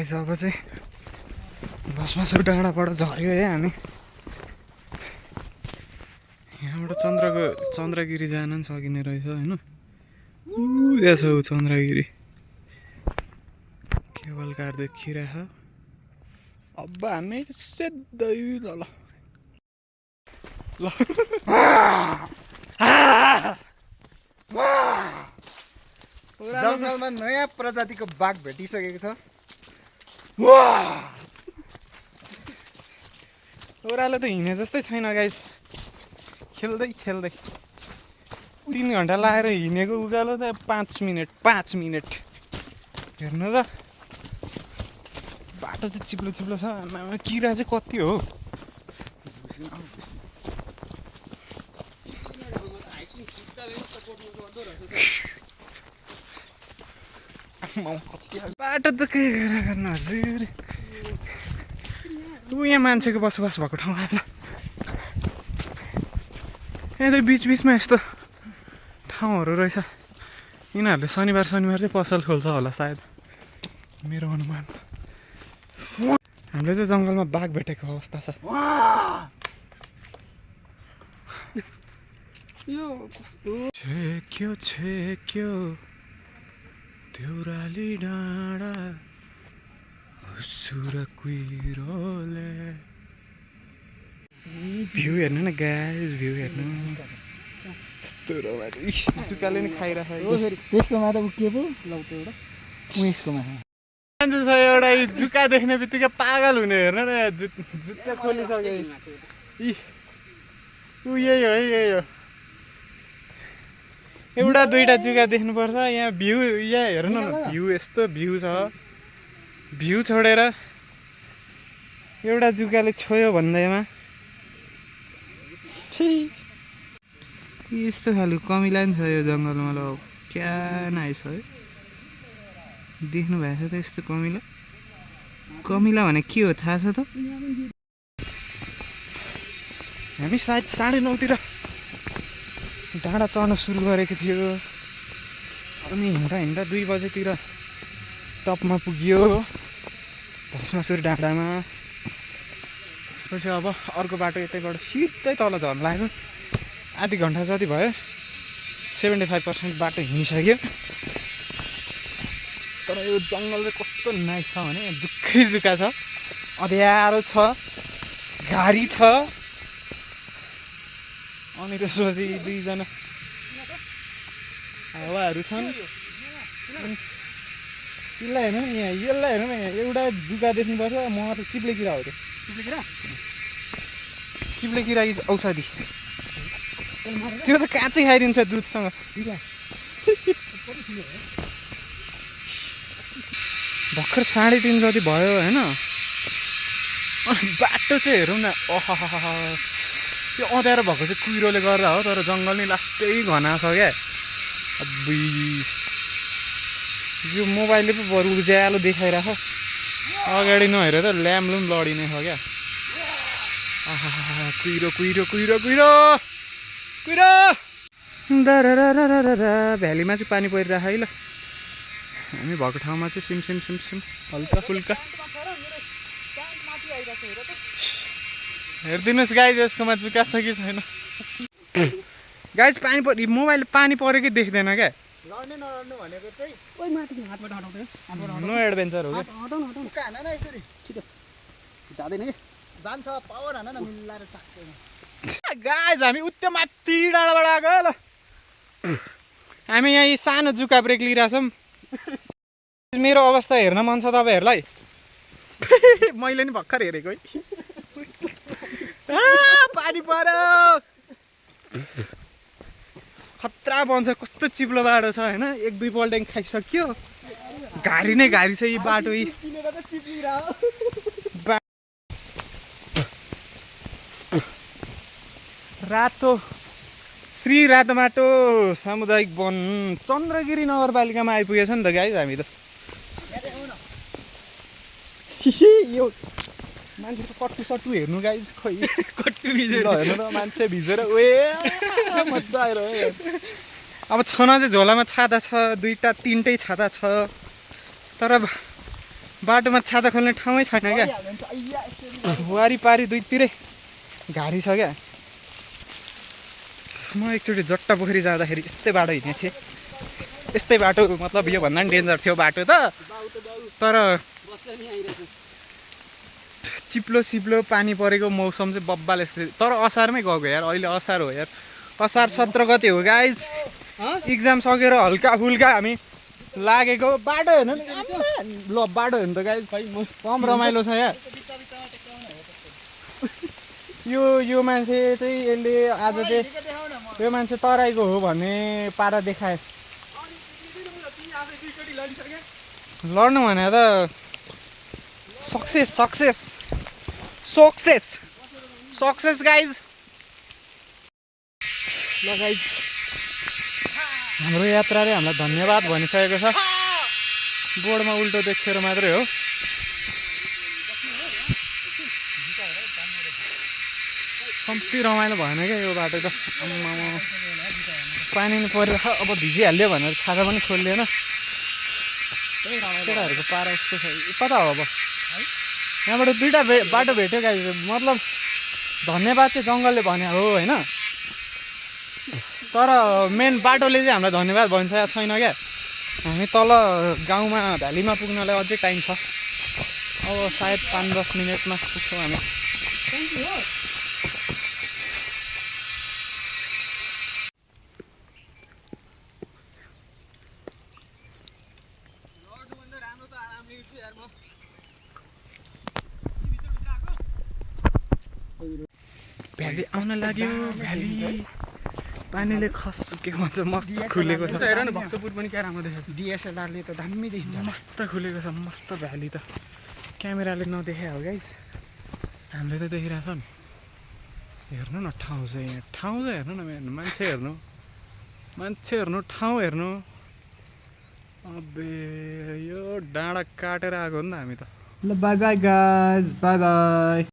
guys अब चाहिँ बसमा सब डाँडाबाट झऱ्यो है हामी यहाँबाट चन्द्रगिरी जान पनि सकिने रहेछ होइन यसो चन्द्रगिरी केवल कार देखिरहेछ अब हामी सिधै ल जङ्गलमा नयाँ प्रजातिको बाघ भेटिसकेको छ ओह्रालो त हिँडे जस्तै छैन गाइस खेल्दै 3 घन्टा लाएर हिँडेको उकालो त 5 मिनट हेर्नु त बाटो चाहिँ चिप्लो छ किरा चाहिँ कति हो बाटो त के गर्नु हजुर यहाँ मान्छेको बसोबास भएको ठाउँ आयो यहाँ चाहिँ बिचमा यस्तो ठाउँहरू रहेछ यिनीहरूले शनिबार चाहिँ पसल खोल्छ होला सायद मेरो अनुमान हामीले चाहिँ जङ्गलमा बाघ भेटेको अवस्था छ यो कस्तो छेक्यो देउराली डाँडा सुर कुइरोले भ्यू हेर्नु न गाइस भ्यू हेर्नु यस्तो रमाइलो जुकाले नि खाइरहेको त्यस्तोमा त के पो लौतो एउटा उयसकोमा मान्छे छ एउटा जुका देख्ने बित्तिकै पागल हुने हेर्न न जुत्ता खोलिसक्यो यही हो एउटा दुईटा जुका देख्नुपर्छ यहाँ भ्यू यहाँ हेर्नु न भ्यू यस्तो भ्यू छोडेर एउटा जुकाले छोयो भन्दैमा यस्तो खालको कमिला नि छ यो जङ्गलमा ल क्या नाइस है देख्नु भएको छ त यस्तो कमिला भने के हो थाहा छ त हामी सायद 9:30 तिर डाँडा चढ्न सुरु गरेको थियो अनि हिँड्दा 2 बजेतिर टपमा पुग्यो भस्मासुर डाँडामा त्यसपछि अब अर्को बाटो यतैबाट सिधै तल झर्न लाग्यो आधी घन्टा जति भयो 75% बाटो हिँडिसक्यो तर यो जङ्गल चाहिँ कस्तो नाइस छ भने जुक्कै छ अँध्यारो छ गाडी छ अनि त्यसपछि 2 जना हावाहरू छन् यसलाई हेर्नु यहाँ एउटा जुका देख्नुपर्छ म त चिप्ले किरा हो त्यो चिप्ले किरा औषधि त्यो त काँचै खाइदिन्छ दुधसँग भर्खर 3:30 जति भयो होइन अनि बाटो चाहिँ हेरौँ न यो अँध्यारो भएको चाहिँ कुहिरोले गर्दा हो तर जङ्गल नै लास्टै घना छ क्या अब्बुई यो मोबाइलले पो बरु उज्यालो देखाइरहेको अगाडि नहेर त ल्याम्लुम लडिने छ क्या कुहिरो भ्यालीमा चाहिँ पानी परिरहेको है ल हामी भएको ठाउँमा चाहिँ सिम हल्का फुल्का हेरिदिनुहोस् गाइज यसकोमा जुका छ कि छैन गाइज मोबाइलले पानी परेकै देख्दैन क्या नलड्नु भनेको चाहिँ नो एडभेन्चर हो जाँदैन कि जान्छ पावर हान न मिलाएर चाक्दैन गाइज हामी उत्ते माथि डाँडाबाट आएको ल हामी यहाँ सानो जुका ब्रेक लिइरहेछौँ मेरो अवस्था हेर्न मन छ तपाईँहरूलाई मैले नि भर्खर हेरेको है पानी पर्यो खतरा बन्छ कस्तो चिप्लो बाटो छ होइन 1-2 पल्ट खाइसक्यो घारी नै घारी छ यी बाटो रातो श्री रातो माटो सामुदायिक वन चन्द्रगिरी नगरपालिकामा आइपुगेछ नि त गाइज हामी त यो मान्छेको कट्टु हेर्नु गाइज खोइ कट्टु भिजेर हेर्नु त मान्छे भिजेर मजा आइरह्यो अब छन चाहिँ झोलामा छाता छ 2-3 छाता छ तर बाटोमा छाता खोल्ने ठाउँै छैन क्या परिहाल्यो भने चाहिँ अय्या यसरी वारिपारि दुईतिरै घारी छ क्या म एकचोटि जट्टा पोखरी जाँदाखेरि यस्तै बाटो हिँडेको थिएँ यस्तै बाटो मतलब योभन्दा पनि डेन्जर थियो बाटो त तर बस्छ नि आइरहेको चिप्लो चिप्लो पानी परेको मौसम चाहिँ बब्बाल यस्तो तर असारमै गएको यार अहिले असार हो यार असार 17 गते हो गाइज इक्जाम सकेर हल्का फुल्का हामी लागेको बाटो हेर्नु नि ल बाटो हेर्नु त गाइज कम रमाइलो छ यार यो मान्छे चाहिँ यसले आज चाहिँ यो मान्छे तराईको हो भन्ने पारा देखाए लड्नु भने त success success success success guys ल गाइज हाम्रो यात्राले हामीलाई धन्यवाद भनिसकेको छ बोर्डमा उल्टो देखेर मात्रै हो कम्ती रमाइलो भएन क्या यो बाटो त पानी नि परेर अब भिजिहाल्यो भनेर छाता पनि खोलिएन केटाहरूको पारा यस्तो छ कता हो अब यहाँबाट दुईवटा बाटो भेट्यो गाई मतलब धन्यवाद चाहिँ जङ्गलले भने हो होइन तर मेन बाटोले चाहिँ हामीलाई धन्यवाद भनिसकेको छैन क्या हामी तल गाउँमा भ्यालीमा पुग्नलाई अझै टाइम छ अब सायद 5-10 मिनटमा पुग्छौँ हामी भ्याली आउन लाग्यो भ्याली पानीले खस के भन्छ मस्त खुलेको छ हेर न भक्तपुर पनि क्या राम्रो देखेको डिएसएलआरले त दामी देखिन्छ मस्त खुलेको छ मस्त भ्याली त क्यामेराले नदेखे हो गाइस हामीले त देखिरहेको छ नि हेर्नु न ठाउँ चाहिँ यहाँ ठाउँ चाहिँ हेर्नु न मान्छे हेर्नु ठाउँ हेर्नु अबे यो डाँडा काटेर आएको हो नि त हामी त ल by by guys by by